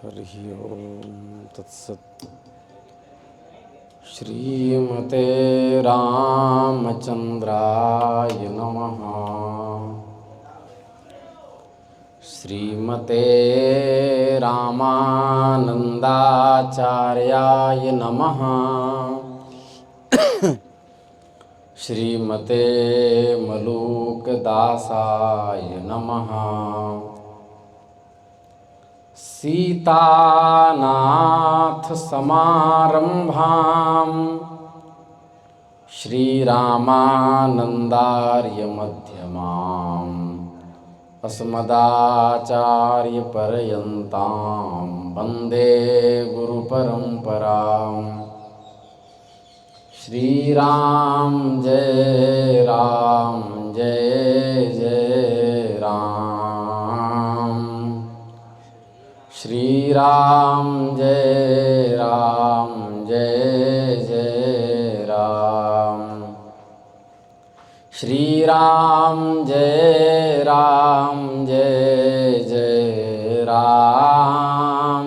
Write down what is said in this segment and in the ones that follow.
हरिः ओं तत्सत्। श्रीमते रामचन्द्राय नमः। श्रीमते रामानन्दाचार्याय नमः। श्रीमते मलूकदासाय नमः। सीतानाथ समारंभां श्रीरामानन्दार्य मध्यमाम् अस्मदाचार्यपर्यन्तां वन्दे गुरुपरम्पराम्। श्रीराम जय राम जय जय राम। श्रीराम जय राम जय जय राम। श्रीराम जय राम जय जय राम।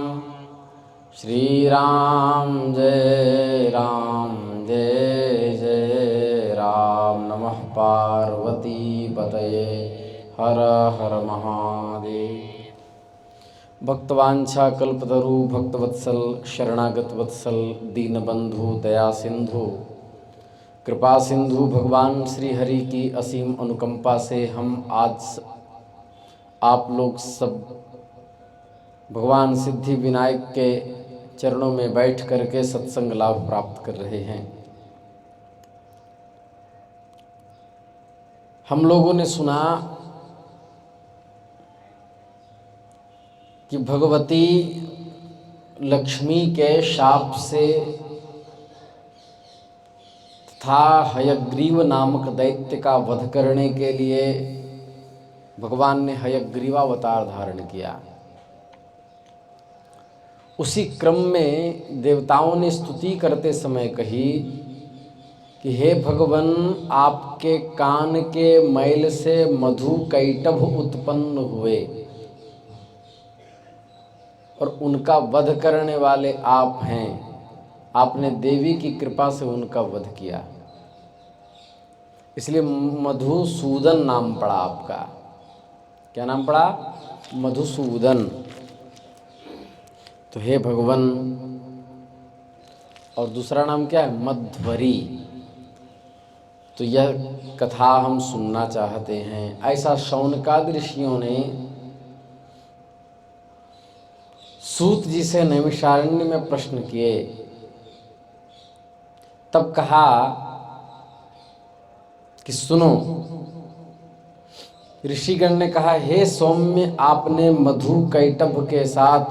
श्रीराम जय राम जय जय राम। नमः पार्वती पतये हर हर महादेव। भक्तवांछा कल्पतरु भक्तवत्सल शरणागत वत्सल दीनबंधु दया सिंधु कृपा सिंधु भगवान श्री हरि की असीम अनुकंपा से हम आज आप लोग सब भगवान सिद्धि विनायक के चरणों में बैठ करके सत्संग लाभ प्राप्त कर रहे हैं। हम लोगों ने सुना कि भगवती लक्ष्मी के शाप से तथा हयग्रीव नामक दैत्य का वध करने के लिए भगवान ने हयग्रीवावतार धारण किया। उसी क्रम में देवताओं ने स्तुति करते समय कही कि हे भगवन, आपके कान के मैल से मधु कैटभ उत्पन्न हुए और उनका वध करने वाले आप हैं। आपने देवी की कृपा से उनका वध किया, इसलिए मधुसूदन नाम पड़ा आपका। क्या नाम पड़ा? मधुसूदन। तो हे भगवन, और दूसरा नाम क्या है? मध्वरी। तो यह कथा हम सुनना चाहते हैं। ऐसा शौनकादि ऋषियों ने सूत जी से नैमिषारण्य में प्रश्न किए। तब कहा कि सुनो, ऋषिगण ने कहा, हे सौम्य, आपने मधु कैटभ के साथ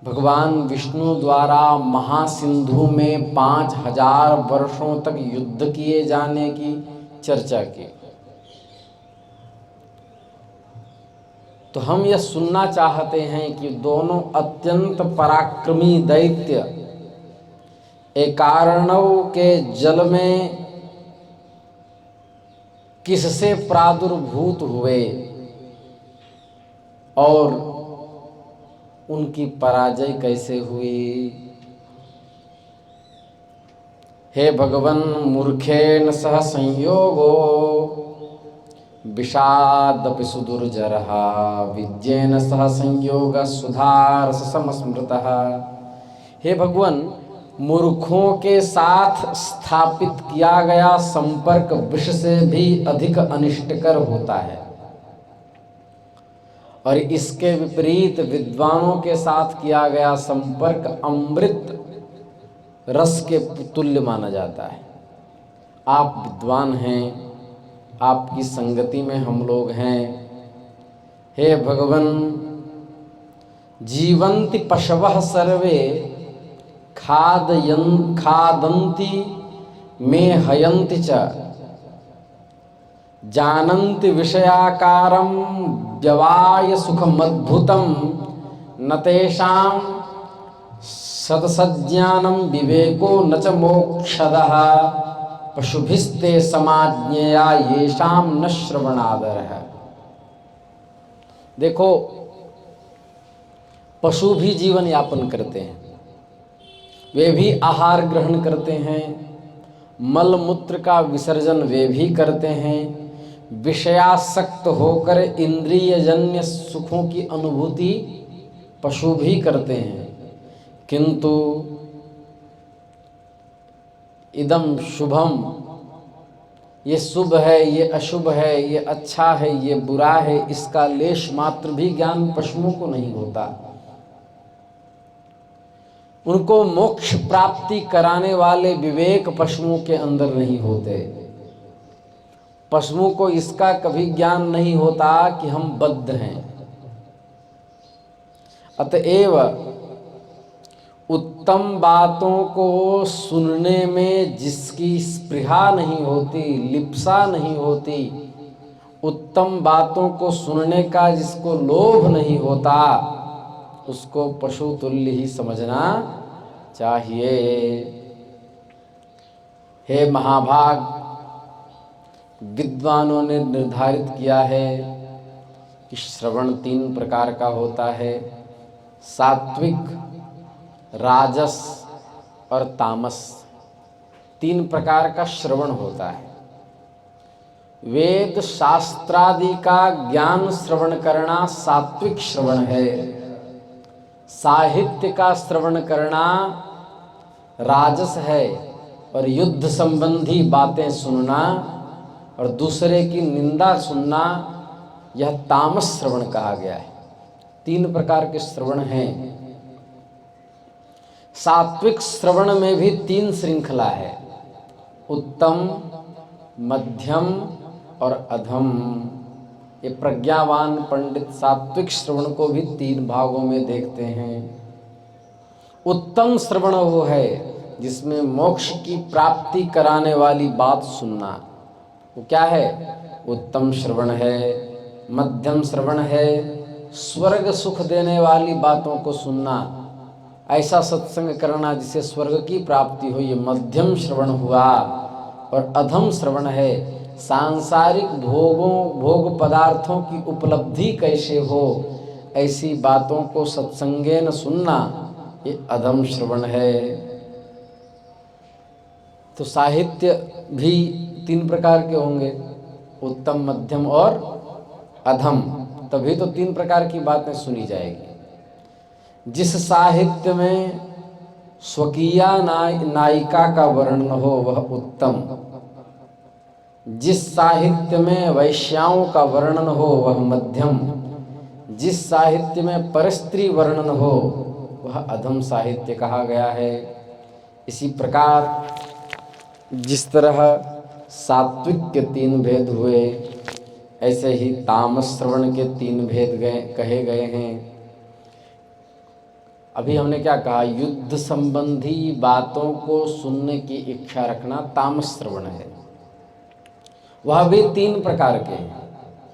भगवान विष्णु द्वारा महासिंधु में 5000 वर्षों तक युद्ध किए जाने की चर्चा की। तो हम यह सुनना चाहते हैं कि दोनों अत्यंत पराक्रमी दैत्य एकार्णव के जल में किससे प्रादुर्भूत हुए और उनकी पराजय कैसे हुई। हे भगवन, मूर्खेण सह संयोगो विषादपि सुदुर्जरः विद्येन सह संयोग सुधारस समस्मृतः। हे भगवान, मूर्खों के साथ स्थापित किया गया संपर्क विष से भी अधिक अनिष्टकर होता है, और इसके विपरीत विद्वानों के साथ किया गया संपर्क अमृत रस के तुल्य माना जाता है। आप विद्वान हैं, आपकी संगति में हम लोग हैं। हे भगवन, जीवन्ति पशवः सर्वे खादन्ति में हयन्ति च जानन्ति विषयाकारं व्यवाय सुखमद्भुतं न तेषां सदसज्ञानं विवेको न च मोक्षदः पशुभिस्ते समाज्ञेया येषां न श्रवणादरः। देखो, पशु भी जीवन यापन करते हैं, वे भी आहार ग्रहण करते हैं, मल मूत्र का विसर्जन वे भी करते हैं, विषयासक्त होकर इंद्रियजन्य सुखों की अनुभूति पशु भी करते हैं। किंतु इदम शुभम, ये शुभ है, ये अशुभ है, ये अच्छा है, ये बुरा है, इसका लेश मात्र भी ज्ञान पशुओं को नहीं होता। उनको मोक्ष प्राप्ति कराने वाले विवेक पशुओं के अंदर नहीं होते। पशुओं को इसका कभी ज्ञान नहीं होता कि हम बद्ध हैं। अतएव उत्तम बातों को सुनने में जिसकी स्पृहा नहीं होती, लिप्सा नहीं होती, उत्तम बातों को सुनने का जिसको लोभ नहीं होता, उसको पशु तुल्य ही समझना चाहिए। हे महाभाग, विद्वानों ने निर्धारित किया है कि श्रवण 3 प्रकार का होता है, सात्विक, राजस और तामस। 3 प्रकार का श्रवण होता है। वेद शास्त्रादि का ज्ञान श्रवण करना सात्विक श्रवण है। साहित्य का श्रवण करना राजस है, और युद्ध संबंधी बातें सुनना और दूसरे की निंदा सुनना यह तामस श्रवण कहा गया है। 3 प्रकार के श्रवण हैं। सात्विक श्रवण में भी 3 श्रृंखला है, उत्तम, मध्यम और अधम। ये प्रज्ञावान पंडित सात्विक श्रवण को भी 3 भागों में देखते हैं। उत्तम श्रवण वो है जिसमें मोक्ष की प्राप्ति कराने वाली बात सुनना, वो क्या है? उत्तम श्रवण है। मध्यम श्रवण है स्वर्ग सुख देने वाली बातों को सुनना, ऐसा सत्संग करना जिसे स्वर्ग की प्राप्ति हो, ये मध्यम श्रवण हुआ। और अधम श्रवण है सांसारिक भोग पदार्थों की उपलब्धि कैसे हो, ऐसी बातों को सत्संगे न सुनना, ये अधम श्रवण है। तो साहित्य भी 3 प्रकार के होंगे, उत्तम, मध्यम और अधम, तभी तो 3 प्रकार की बातें सुनी जाएगी। जिस साहित्य में स्वकीय नायिका का वर्णन हो वह उत्तम, जिस साहित्य में वैश्याओं का वर्णन हो वह मध्यम, जिस साहित्य में परस्त्री वर्णन हो वह अधम साहित्य कहा गया है। इसी प्रकार जिस तरह सात्विक के 3 भेद हुए, ऐसे ही तामस श्रवण के 3 भेद कहे गए हैं। अभी हमने क्या कहा? युद्ध संबंधी बातों को सुनने की इच्छा रखना तामस श्रवण है। वह भी 3 प्रकार के हैं,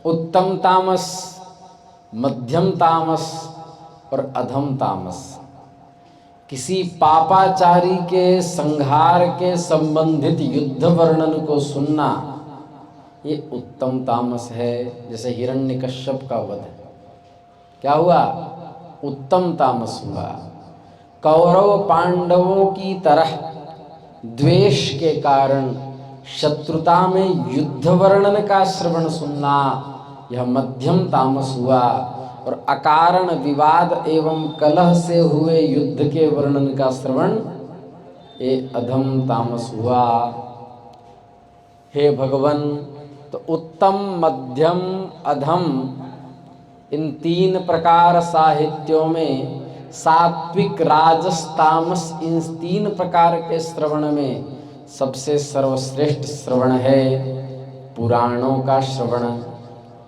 उत्तम तामस, मध्यम तामस और अधम तामस। किसी पापाचारी के संहार के संबंधित युद्ध वर्णन को सुनना ये उत्तम तामस है। जैसे हिरण्यकश्यप का वध, क्या हुआ? उत्तम तामस हुआ। कौरव पांडवों की तरह द्वेष के कारण शत्रुता में युद्ध वर्णन का श्रवण सुनना यह मध्यम तामस हुआ। और अकारण विवाद एवं कलह से हुए युद्ध के वर्णन का श्रवण ये अधम तामस हुआ। हे भगवान, तो उत्तम, मध्यम, अधम, इन 3 प्रकार साहित्यों में सात्विक, राजस, तामस, इन 3 प्रकार के श्रवण में सबसे सर्वश्रेष्ठ श्रवण है पुराणों का श्रवण,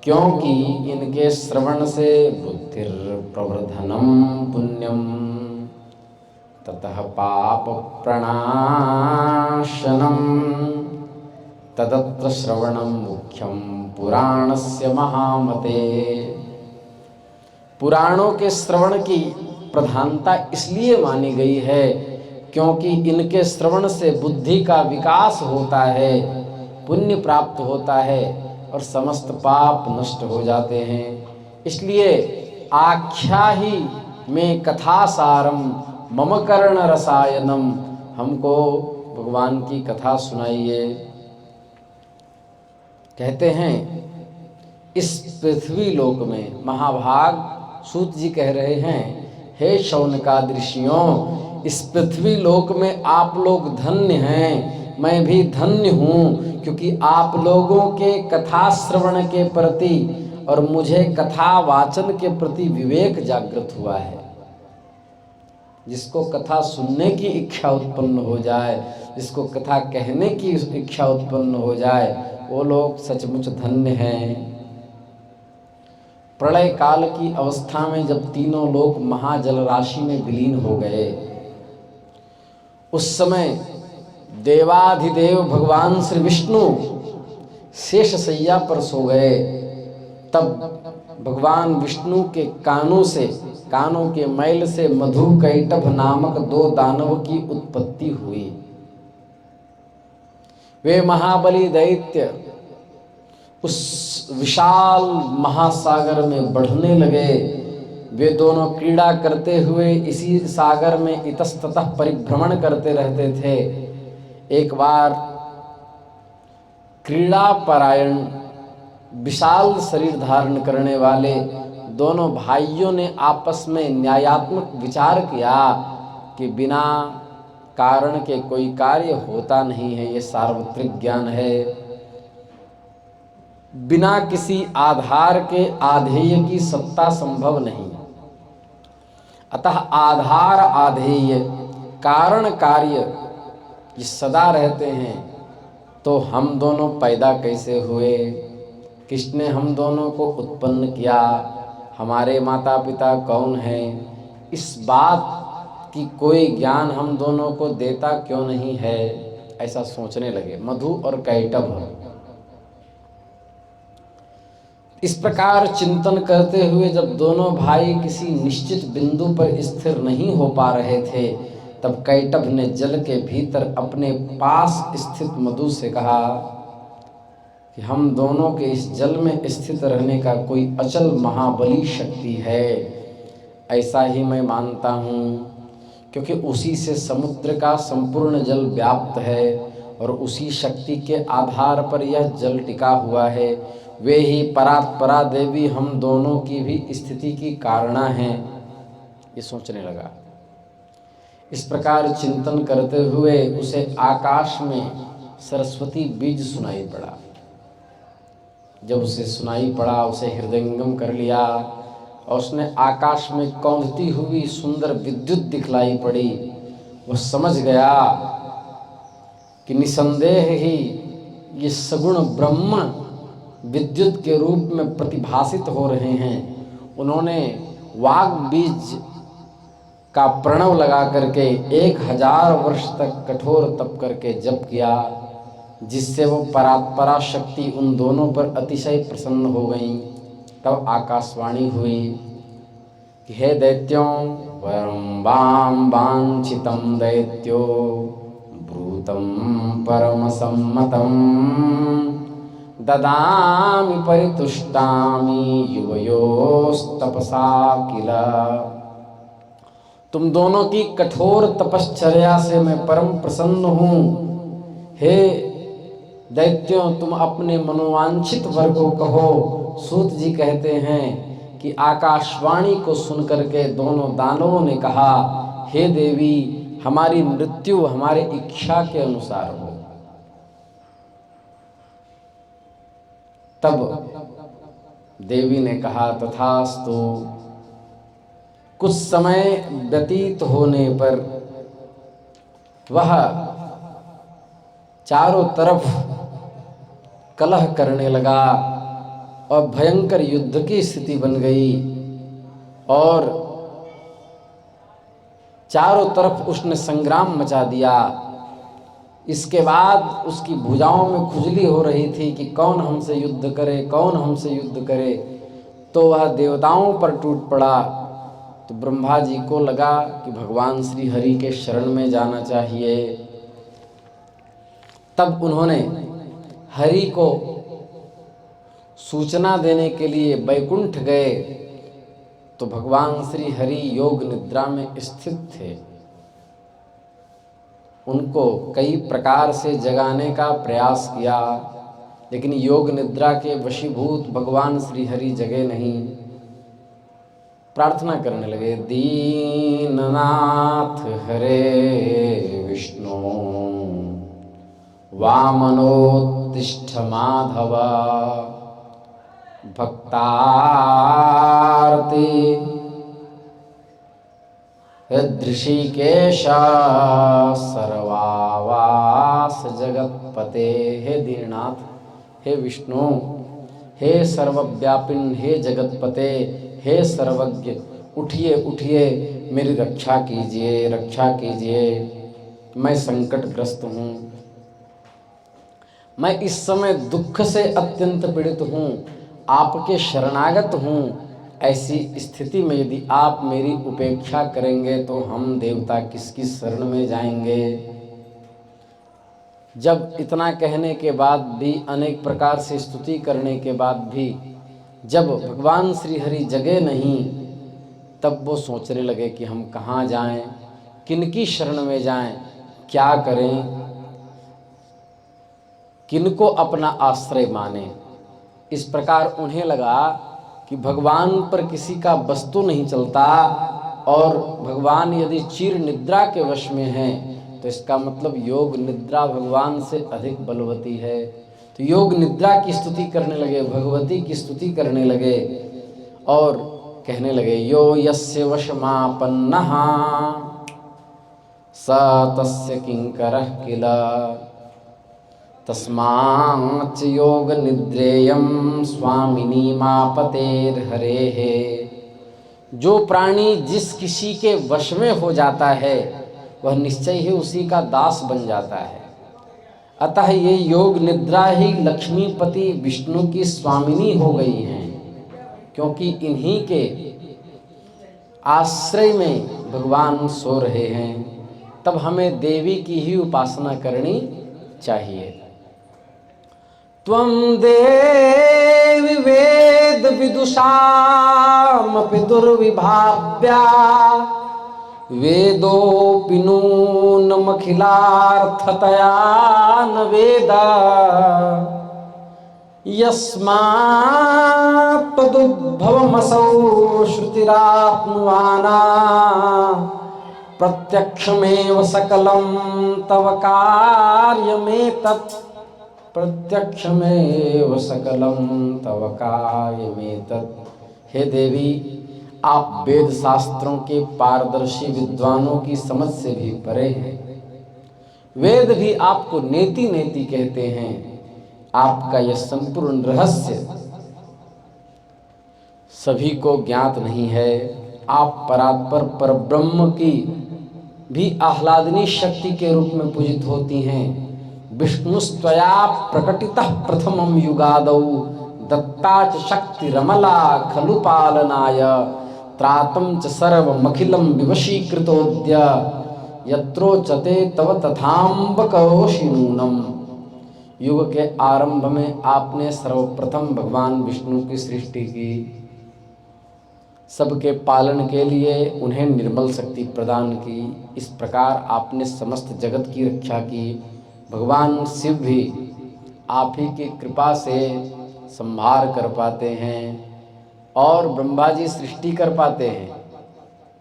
क्योंकि इनके श्रवण से बुद्धिर प्रवर्धनम पुण्यम ततः पाप प्रणाशनम तदत्र श्रवणम मुख्यम पुराणस्य महामते। पुराणों के श्रवण की प्रधानता इसलिए मानी गई है क्योंकि इनके श्रवण से बुद्धि का विकास होता है, पुण्य प्राप्त होता है और समस्त पाप नष्ट हो जाते हैं। इसलिए आख्या ही में कथा सारम मम कर्ण रसायनम, हमको भगवान की कथा सुनाइए। कहते हैं इस पृथ्वी लोक में, महाभाग सूत जी कह रहे हैं, हे शौनकादृशियों, इस पृथ्वी लोक में आप लोग धन्य हैं, मैं भी धन्य हूँ, क्योंकि आप लोगों के कथा श्रवण के प्रति और मुझे कथा वाचन के प्रति विवेक जागृत हुआ है। जिसको कथा सुनने की इच्छा उत्पन्न हो जाए, जिसको कथा कहने की इच्छा उत्पन्न हो जाए, वो लोग सचमुच धन्य हैं। प्रलय काल की अवस्था में जब तीनों लोग महाजल राशि में विलीन हो गए, उस समय देवाधिदेव भगवान श्री विष्णु शेष शैया पर सो गए। तब भगवान विष्णु के कानों के मैल से मधु कैटभ नामक 2 दानव की उत्पत्ति हुई। वे महाबली दैत्य उस विशाल महासागर में बढ़ने लगे। वे दोनों क्रीड़ा करते हुए इसी सागर में इतस्ततः परिभ्रमण करते रहते थे। एक बार क्रीड़ा परायण विशाल शरीर धारण करने वाले दोनों भाइयों ने आपस में न्यायात्मक विचार किया कि बिना कारण के कोई कार्य होता नहीं है, ये सार्वत्रिक ज्ञान है। बिना किसी आधार के आधेय की सत्ता संभव नहीं। अतः आधार आधेय कारण कार्य ये सदा रहते हैं। तो हम दोनों पैदा कैसे हुए, किसने हम दोनों को उत्पन्न किया, हमारे माता पिता कौन हैं, इस बात की कोई ज्ञान हम दोनों को देता क्यों नहीं है, ऐसा सोचने लगे मधु और कैटभ। इस प्रकार चिंतन करते हुए जब दोनों भाई किसी निश्चित बिंदु पर स्थिर नहीं हो पा रहे थे, तब कैटभ ने जल के भीतर अपने पास स्थित मधु से कहा कि हम दोनों के इस जल में स्थित रहने का कोई अचल महाबली शक्ति है, ऐसा ही मैं मानता हूँ, क्योंकि उसी से समुद्र का संपूर्ण जल व्याप्त है और उसी शक्ति के आधार पर यह जल टिका हुआ है। वे ही परात्परा देवी हम दोनों की भी स्थिति की कारणा हैं। ये सोचने लगा। इस प्रकार चिंतन करते हुए उसे आकाश में सरस्वती बीज सुनाई पड़ा। जब उसे सुनाई पड़ा, उसे हृदयंगम कर लिया और उसने आकाश में कौंधती हुई सुंदर विद्युत दिखलाई पड़ी। वह समझ गया कि निसंदेह ही ये सगुण ब्रह्म विद्युत के रूप में प्रतिभासित हो रहे हैं। उन्होंने वाग बीज का प्रणव लगा करके 1000 वर्ष तक कठोर तप करके जप किया, जिससे वो परात्परा शक्ति उन दोनों पर अतिशय प्रसन्न हो गई। तब आकाशवाणी हुई कि हे दैत्यों, वरं वां वांछितं दैत्यो ब्रूतं परम सम्मतम् ददामि परितुष्टामि युवयोस्तपसा किल। तुम दोनों की कठोर तपश्चर्या से मैं परम प्रसन्न हूँ। हे दैत्यों, तुम अपने मनोवांछित वर को कहो। सूत जी कहते हैं कि आकाशवाणी को सुनकर के दोनों दानवों ने कहा, हे देवी, हमारी मृत्यु हमारे इच्छा के अनुसार हो। तब देवी ने कहा, तथास्तु। कुछ समय व्यतीत होने पर वह चारों तरफ कलह करने लगा और भयंकर युद्ध की स्थिति बन गई और चारों तरफ उसने संग्राम मचा दिया। इसके बाद उसकी भुजाओं में खुजली हो रही थी कि कौन हमसे युद्ध करे, कौन हमसे युद्ध करे। तो वह देवताओं पर टूट पड़ा। तो ब्रह्मा जी को लगा कि भगवान श्री हरि के शरण में जाना चाहिए। तब उन्होंने हरि को सूचना देने के लिए बैकुंठ गए तो भगवान श्री हरि योग निद्रा में स्थित थे। उनको कई प्रकार से जगाने का प्रयास किया, लेकिन योग निद्रा के वशीभूत भगवान श्री हरि जगे नहीं। प्रार्थना करने लगे, दीननाथ हरे विष्णु वामनोत्तिष्ठ माधव भक्तार्ति ऋषिकेश सर्वावास जगतपते। हे दीननाथ, हे विष्णु, हे सर्वव्यापिन, हे जगतपते, हे सर्वज्ञ, उठिए उठिए, मेरी रक्षा कीजिए, रक्षा कीजिए। मैं संकटग्रस्त हूँ, मैं इस समय दुख से अत्यंत पीड़ित हूँ, आपके शरणागत हूँ। ऐसी स्थिति में यदि आप मेरी उपेक्षा करेंगे तो हम देवता किसकी शरण में जाएंगे। जब इतना कहने के बाद भी, अनेक प्रकार से स्तुति करने के बाद भी जब भगवान श्री हरि जगे नहीं, तब वो सोचने लगे कि हम कहाँ जाएं, किनकी शरण में जाएं, क्या करें, किनको अपना आश्रय माने। इस प्रकार उन्हें लगा कि भगवान पर किसी का बस तो नहीं चलता, और भगवान यदि चिर निद्रा के वश में हैं तो इसका मतलब योग निद्रा भगवान से अधिक बलवती है। तो योग निद्रा की स्तुति करने लगे, भगवती की स्तुति करने लगे और कहने लगे, यो यस्य वशमापन्नः स तस्य किंकरः किल तस्माच्च योग निद्रेयं स्वामिनी मापतेर्हरेः। जो प्राणी जिस किसी के वश में हो जाता है वह निश्चय ही उसी का दास बन जाता है। अतः ये योग निद्रा ही लक्ष्मीपति विष्णु की स्वामिनी हो गई हैं, क्योंकि इन्हीं के आश्रय में भगवान सो रहे हैं। तब हमें देवी की ही उपासना करनी चाहिए। त्वं देवी वेद विदुषामपि दुर्विभाव्या वेदोऽपि नूनमखिलार्थतया न वेद यस्मात् तदुद्भवमसौ श्रुतिराप्नुवाना प्रत्यक्षमेव सकलं तव कार्यमेतत् प्रत्यक्षमेव सकलं तव कार्यमेतत्। हे देवी, आप वेद शास्त्रों के पारदर्शी विद्वानों की समझ से भी परे हैं। वेद भी आपको नेति नेति कहते हैं। आपका यह संपूर्ण रहस्य सभी को ज्ञात नहीं है। आप परात्पर परब्रह्म की भी आह्लादनी शक्ति के रूप में पूजित होती हैं। विष्णुस्त्वया प्रकटितः प्रथमं युगादौ दत्ता च शक्ति रमला खलु पालनाय त्रातं च सर्वमखिलं विवशीकृतोद्य यत्रोचते तव तथाम्बकरोषि नूनम्। युग के आरंभ में आपने सर्वप्रथम भगवान विष्णु की सृष्टि की, सबके पालन के लिए उन्हें निर्मल शक्ति प्रदान की। इस प्रकार आपने समस्त जगत की रक्षा की। भगवान शिव भी आप ही की कृपा से संहार कर पाते हैं और ब्रह्मा जी सृष्टि कर पाते हैं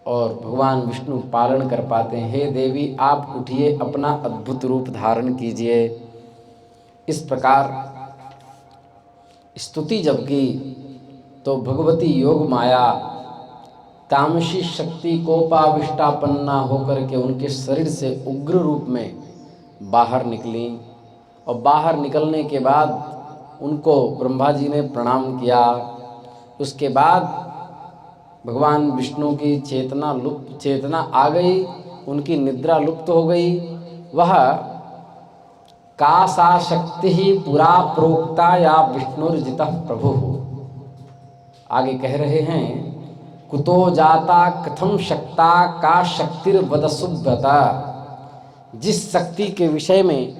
और भगवान विष्णु पालन कर पाते हैं। हे देवी, आप उठिए, अपना अद्भुत रूप धारण कीजिए। इस प्रकार स्तुति जब की तो भगवती योग माया तामसी शक्ति कोपाविष्टापन्ना होकर के उनके शरीर से उग्र रूप में बाहर निकली और बाहर निकलने के बाद उनको ब्रह्मा जी ने प्रणाम किया। उसके बाद भगवान विष्णु की चेतना आ गई, उनकी निद्रा लुप्त हो गई। वह का सा शक्ति ही पुरा प्रोक्ता या विष्णुर्जितः प्रभु। आगे कह रहे हैं, कुतो जाता कथम शक्ता का शक्तिर्वद सुब्रता। जिस शक्ति के विषय में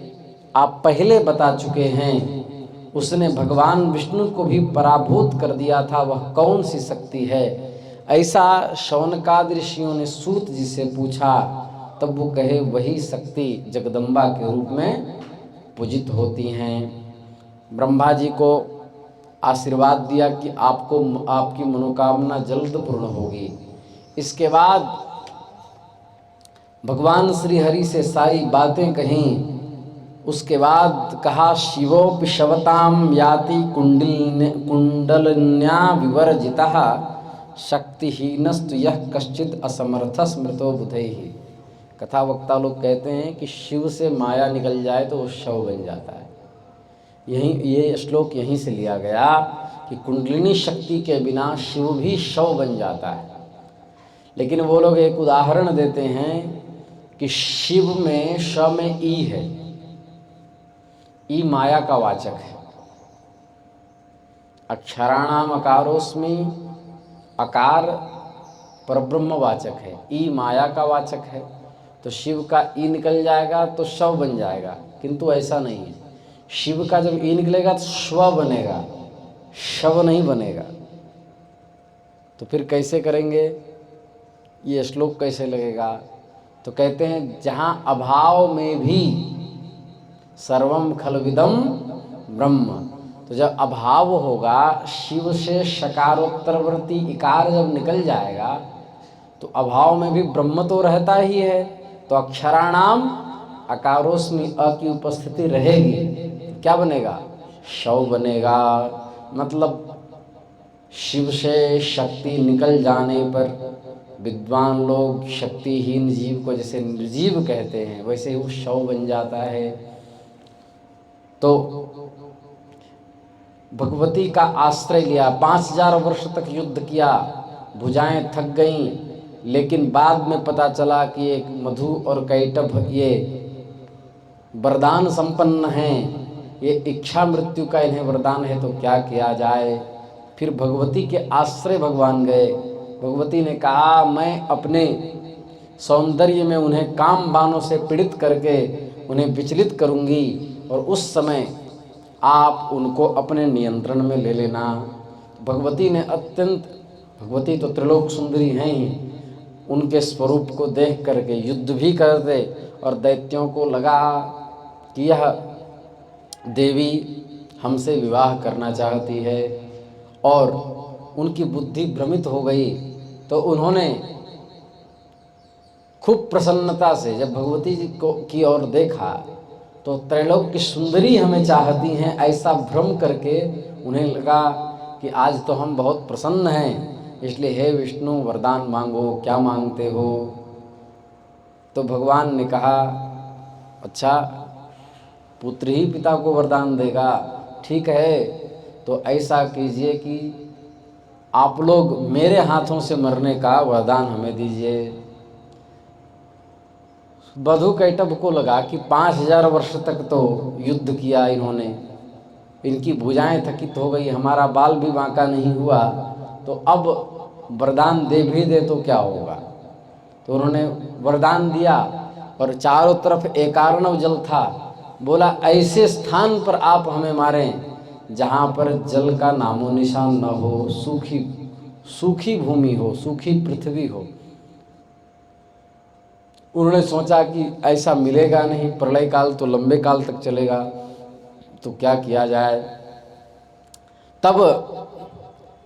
आप पहले बता चुके हैं, उसने भगवान विष्णु को भी पराभूत कर दिया था। वह कौन सी शक्ति है? ऐसा शौनकादि ऋषियों ने सूत जी से पूछा, तब वो कहे वही शक्ति जगदम्बा के रूप में पूजित होती हैं। ब्रह्मा जी को आशीर्वाद दिया कि आपको आपकी मनोकामना जल्द पूर्ण होगी। इसके बाद भगवान श्री हरि से सारी बातें कहीं। उसके बाद कहा शिवोपि शवताम याति कुंडलन्या विवर्जितः शक्तिहीनस्तु यह कश्चित असमर्थ स्मृतो बुधैहि। कथा वक्ता लोग कहते हैं कि शिव से माया निकल जाए तो वो शव बन जाता है। ये श्लोक यहीं से लिया गया कि कुंडलिनी शक्ति के बिना शिव भी शव बन जाता है। लेकिन वो लोग एक उदाहरण देते हैं कि शिव में श में ई है, ई माया का वाचक है। अक्षराणाम अकारोस्मि, अकार परब्रह्म वाचक है, ई माया का वाचक है। तो शिव का ई निकल जाएगा तो शव बन जाएगा, किंतु ऐसा नहीं है। शिव का जब ई निकलेगा तो स्व बनेगा, शव नहीं बनेगा। तो फिर कैसे करेंगे, ये श्लोक कैसे लगेगा? तो कहते हैं जहाँ अभाव में भी सर्वम खलविदम ब्रह्म, तो जब अभाव होगा शिव से शकारोत्तरवर्ती इकार जब निकल जाएगा तो अभाव में भी ब्रह्म तो रहता ही है। तो अक्षराणाम अकारोस्मि अ की उपस्थिति रहेगी, तो क्या बनेगा? शव बनेगा। मतलब शिव से शक्ति निकल जाने पर विद्वान लोग शक्तिहीन जीव को जैसे निर्जीव कहते हैं, वैसे ही वो शव बन जाता है। तो भगवती का आश्रय लिया, 5000 वर्ष तक युद्ध किया, भुजाएं थक गईं, लेकिन बाद में पता चला कि एक मधु और कैटभ ये वरदान संपन्न हैं, ये इच्छा मृत्यु का इन्हें वरदान है, तो क्या किया जाए। फिर भगवती के आश्रय भगवान गए। भगवती ने कहा मैं अपने सौंदर्य में उन्हें काम बाणों से पीड़ित करके उन्हें विचलित करूंगी, और उस समय आप उनको अपने नियंत्रण में ले लेना। भगवती ने भगवती तो त्रिलोक सुंदरी हैं ही, उनके स्वरूप को देख करके युद्ध भी कर दे, और दैत्यों को लगा कि यह देवी हमसे विवाह करना चाहती है, और उनकी बुद्धि भ्रमित हो गई। तो उन्होंने खूब प्रसन्नता से जब भगवती जी को की ओर देखा तो त्रैलोक की सुंदरी हमें चाहती हैं, ऐसा भ्रम करके उन्हें लगा कि आज तो हम बहुत प्रसन्न हैं, इसलिए हे विष्णु वरदान मांगो, क्या मांगते हो। तो भगवान ने कहा अच्छा पुत्र ही पिता को वरदान देगा, ठीक है, तो ऐसा कीजिए कि आप लोग मेरे हाथों से मरने का वरदान हमें दीजिए। बधु कैटभ को लगा कि 5000 वर्ष तक तो युद्ध किया इन्होंने, इनकी भुजाएं थकित हो गई, हमारा बाल भी बांका नहीं हुआ, तो अब वरदान दे भी दे तो क्या होगा। तो उन्होंने वरदान दिया, और चारों तरफ एकार्णव जल था। बोला ऐसे स्थान पर आप हमें मारें जहाँ पर जल का नामो निशान न हो, सूखी भूमि हो, सूखी पृथ्वी हो। उन्होंने सोचा कि ऐसा मिलेगा नहीं, प्रलय काल तो लंबे काल तक चलेगा, तो क्या किया जाए। तब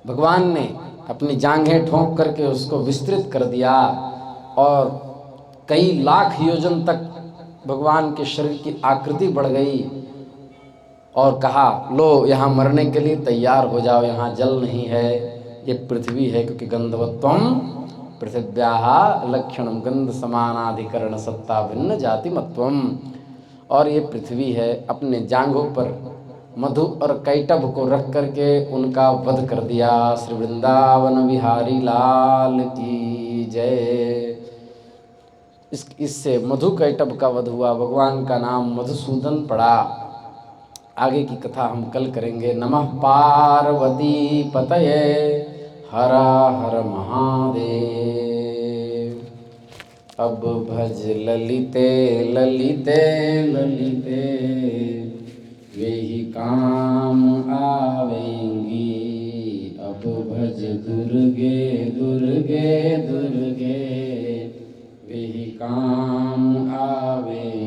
भगवान ने अपनी जांघें ठोंक करके उसको विस्तृत कर दिया, और कई लाख योजन तक भगवान के शरीर की आकृति बढ़ गई, और कहा लो यहाँ मरने के लिए तैयार हो जाओ, यहाँ जल नहीं है, ये पृथ्वी है, क्योंकि गंधवत्वम पृथिव्याः लक्षणम गंध समानाधिकरण सत्ता भिन्न जाति मत्वम। और ये पृथ्वी है। अपने जांघों पर मधु और कैटभ को रख करके उनका वध कर दिया। श्री वृंदावन बिहारी लाल की जय। इससे मधु कैटभ का वध हुआ, भगवान का नाम मधुसूदन पड़ा। आगे की कथा हम कल करेंगे। नमः पार्वती पतये हर हर महादेव। अब भज ललिते ललिते ललिते वे ही काम आवेंगी। अब भज दुर्गे दुर्गे दुर्गे, विहि काम आवे